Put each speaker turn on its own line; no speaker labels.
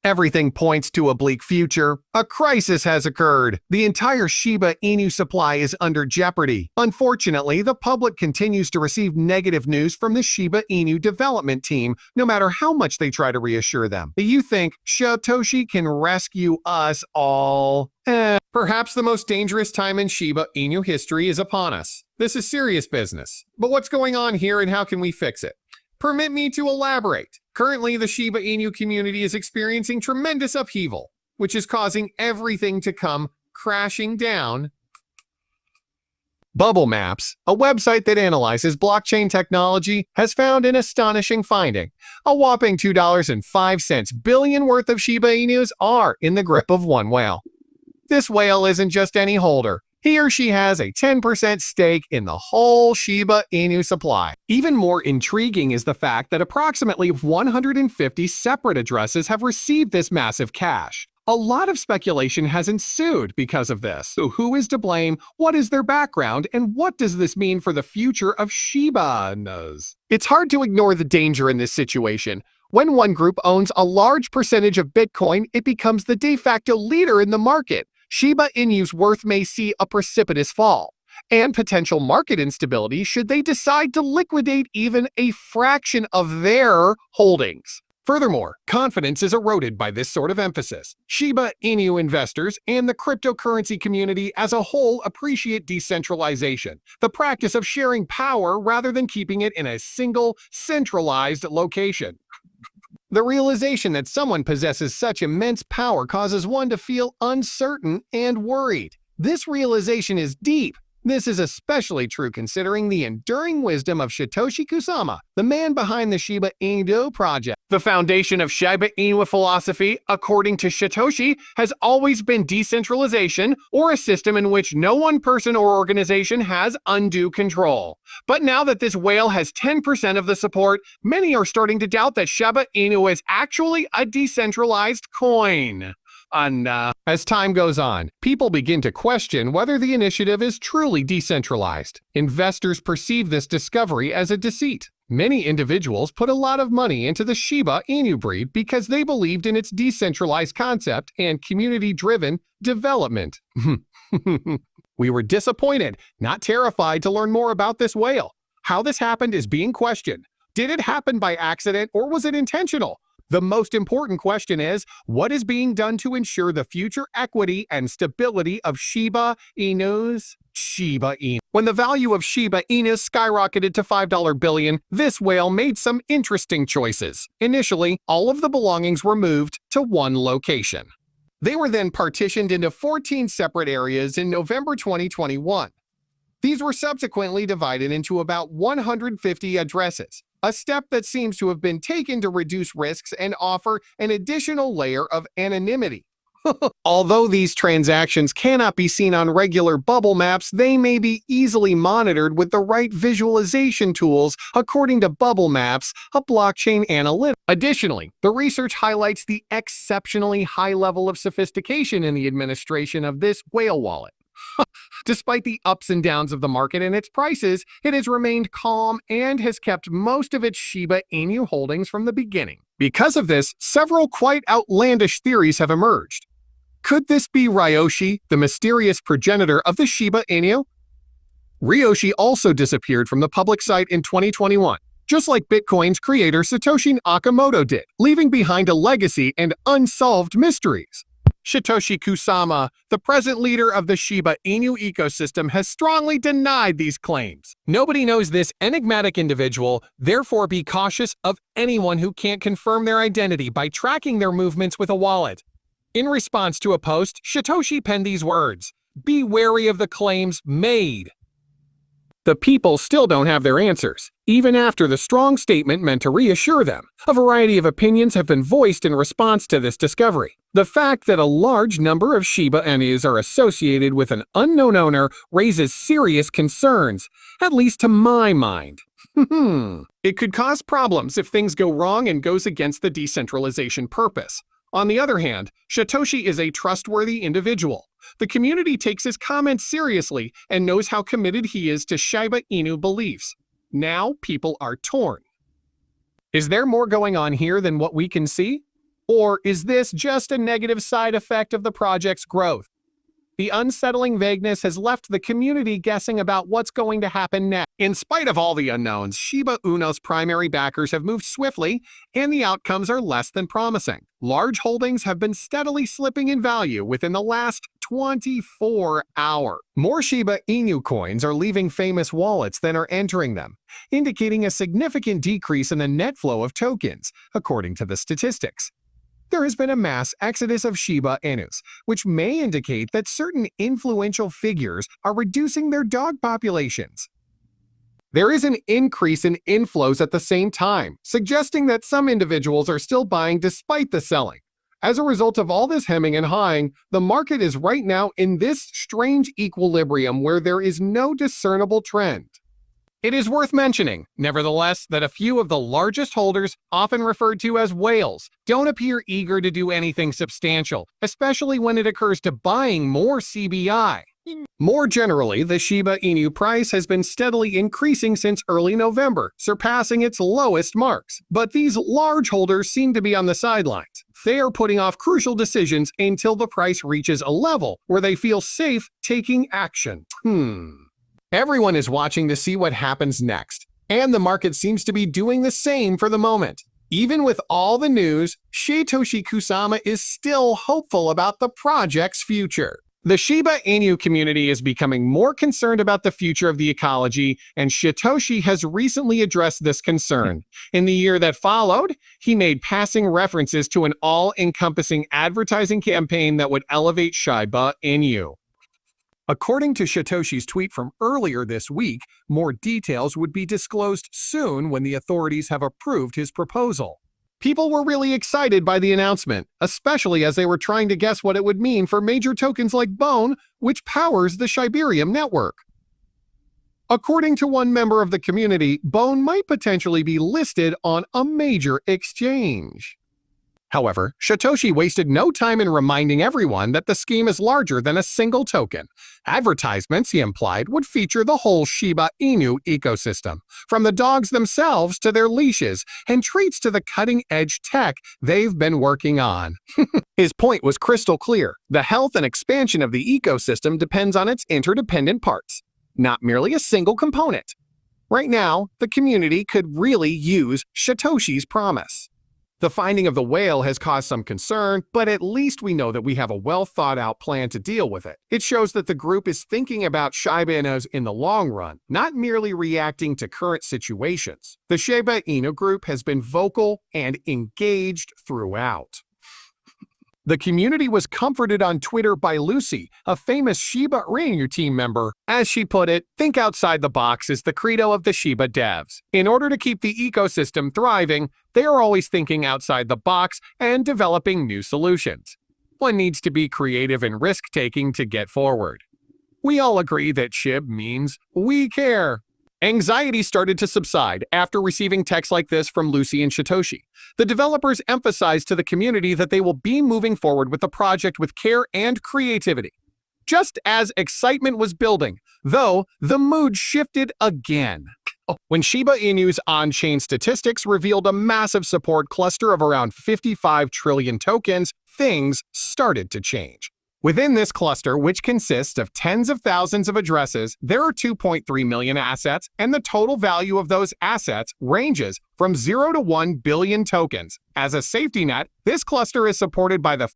Everything points to a bleak future. A crisis has occurred. The entire Shiba Inu supply is under jeopardy. Unfortunately, the public continues to receive negative news from the Shiba Inu development team, no matter how much they try to reassure them. Do you think Satoshi can rescue us all? Perhaps the most dangerous time in Shiba Inu history is upon us. This is serious business. But what's going on here and how can we fix it? Permit me to elaborate. Currently, the Shiba Inu community is experiencing tremendous upheaval, which is causing everything to come crashing down. Bubble Maps, a website that analyzes blockchain technology, has found an astonishing finding. A whopping $2.05 billion worth of Shiba Inus are in the grip of one whale. This whale isn't just any holder. He or she has a 10% stake in the whole Shiba Inu supply. Even more intriguing is the fact that approximately 150 separate addresses have received this massive cash. A lot of speculation has ensued because of this. So who is to blame, what is their background, and what does this mean for the future of Shiba Inus? It's hard to ignore the danger in this situation. When one group owns a large percentage of Bitcoin, it becomes the de facto leader in the market. Shiba Inu's worth may see a precipitous fall, and potential market instability should they decide to liquidate even a fraction of their holdings. Furthermore, confidence is eroded by this sort of emphasis. Shiba Inu investors and the cryptocurrency community as a whole appreciate decentralization, the practice of sharing power rather than keeping it in a single, centralized location. The realization that someone possesses such immense power causes one to feel uncertain and worried. This realization is deep. This is especially true considering the enduring wisdom of Satoshi Kusama, the man behind the Shiba Inu project. The foundation of Shiba Inu philosophy, according to Satoshi, has always been decentralization, or a system in which no one person or organization has undue control. But now that this whale has 10% of the support, many are starting to doubt that Shiba Inu is actually a decentralized coin. As time goes on, people begin to question whether the initiative is truly decentralized. Investors perceive this discovery as a deceit. Many individuals put a lot of money into the Shiba Inu breed because they believed in its decentralized concept and community-driven development. We were disappointed, not terrified, to learn more about this whale. How this happened is being questioned. Did it happen by accident or was it intentional? The most important question is, what is being done to ensure the future equity and stability of Shiba Inu's Shiba Inu? When the value of Shiba Inu skyrocketed to $5 billion, this whale made some interesting choices. Initially, all of the belongings were moved to one location. They were then partitioned into 14 separate areas in November 2021. These were subsequently divided into about 150 addresses, a step that seems to have been taken to reduce risks and offer an additional layer of anonymity. Although these transactions cannot be seen on regular bubble maps, they may be easily monitored with the right visualization tools, according to Bubble Maps, a blockchain analytic. Additionally, the research highlights the exceptionally high level of sophistication in the administration of this whale wallet. Despite the ups and downs of the market and its prices, it has remained calm and has kept most of its Shiba Inu holdings from the beginning. Because of this, several quite outlandish theories have emerged. Could this be Ryoshi, the mysterious progenitor of the Shiba Inu? Ryoshi also disappeared from the public site in 2021, just like Bitcoin's creator Satoshi Nakamoto did, leaving behind a legacy and unsolved mysteries. Satoshi Kusama, the present leader of the Shiba Inu ecosystem, has strongly denied these claims. Nobody knows this enigmatic individual, therefore be cautious of anyone who can't confirm their identity by tracking their movements with a wallet. In response to a post, Satoshi penned these words, "Be wary of the claims made." The people still don't have their answers, even after the strong statement meant to reassure them. A variety of opinions have been voiced in response to this discovery. The fact that a large number of Shiba Inus are associated with an unknown owner raises serious concerns, at least to my mind. It could cause problems if things go wrong and goes against the decentralization purpose. On the other hand, Satoshi is a trustworthy individual. The community takes his comments seriously and knows how committed he is to Shiba Inu beliefs. Now people are torn. Is there more going on here than what we can see? Or is this just a negative side effect of the project's growth? The unsettling vagueness has left the community guessing about what's going to happen next. In spite of all the unknowns, Shiba Inu's primary backers have moved swiftly, and the outcomes are less than promising. Large holdings have been steadily slipping in value within the last 24 hours. More Shiba Inu coins are leaving famous wallets than are entering them, indicating a significant decrease in the net flow of tokens, according to the statistics. There has been a mass exodus of Shiba Inus, which may indicate that certain influential figures are reducing their dog populations. There is an increase in inflows at the same time, suggesting that some individuals are still buying despite the selling. As a result of all this hemming and hawing, the market is right now in this strange equilibrium where there is no discernible trend. It is worth mentioning, nevertheless, that a few of the largest holders, often referred to as whales, don't appear eager to do anything substantial, especially when it occurs to buying more CBI. More generally, the Shiba Inu price has been steadily increasing since early November, surpassing its lowest marks. But these large holders seem to be on the sidelines. They are putting off crucial decisions until the price reaches a level where they feel safe taking action. Everyone is watching to see what happens next, and the market seems to be doing the same for the moment. Even with all the news, Satoshi Kusama is still hopeful about the project's future. The Shiba Inu community is becoming more concerned about the future of the ecology, and Satoshi has recently addressed this concern. In the year that followed, he made passing references to an all-encompassing advertising campaign that would elevate Shiba Inu. According to Satoshi's tweet from earlier this week, more details would be disclosed soon when the authorities have approved his proposal. People were really excited by the announcement, especially as they were trying to guess what it would mean for major tokens like Bone, which powers the Shibarium network. According to one member of the community, Bone might potentially be listed on a major exchange. However, Satoshi wasted no time in reminding everyone that the scheme is larger than a single token. Advertisements, he implied, would feature the whole Shiba Inu ecosystem, from the dogs themselves to their leashes, and treats to the cutting-edge tech they've been working on. His point was crystal clear. The health and expansion of the ecosystem depends on its interdependent parts, not merely a single component. Right now, the community could really use Satoshi's promise. The finding of the whale has caused some concern, but at least we know that we have a well-thought-out plan to deal with it. It shows that the group is thinking about Shiba Inus in the long run, not merely reacting to current situations. The Shiba Inu group has been vocal and engaged throughout. The community was comforted on Twitter by Lucy, a famous Shiba Inu team member. As she put it, think outside the box is the credo of the Shiba devs. In order to keep the ecosystem thriving, they are always thinking outside the box and developing new solutions. One needs to be creative and risk-taking to get forward. We all agree that SHIB means we care. Anxiety started to subside after receiving texts like this from Lucy and Satoshi. The developers emphasized to the community that they will be moving forward with the project with care and creativity. Just as excitement was building, though, the mood shifted again. When Shiba Inu's on-chain statistics revealed a massive support cluster of around 55 trillion tokens, things started to change. Within this cluster, which consists of tens of thousands of addresses, there are 2.3 million assets, and the total value of those assets ranges from 0 to 1 billion tokens. As a safety net, this cluster is supported by the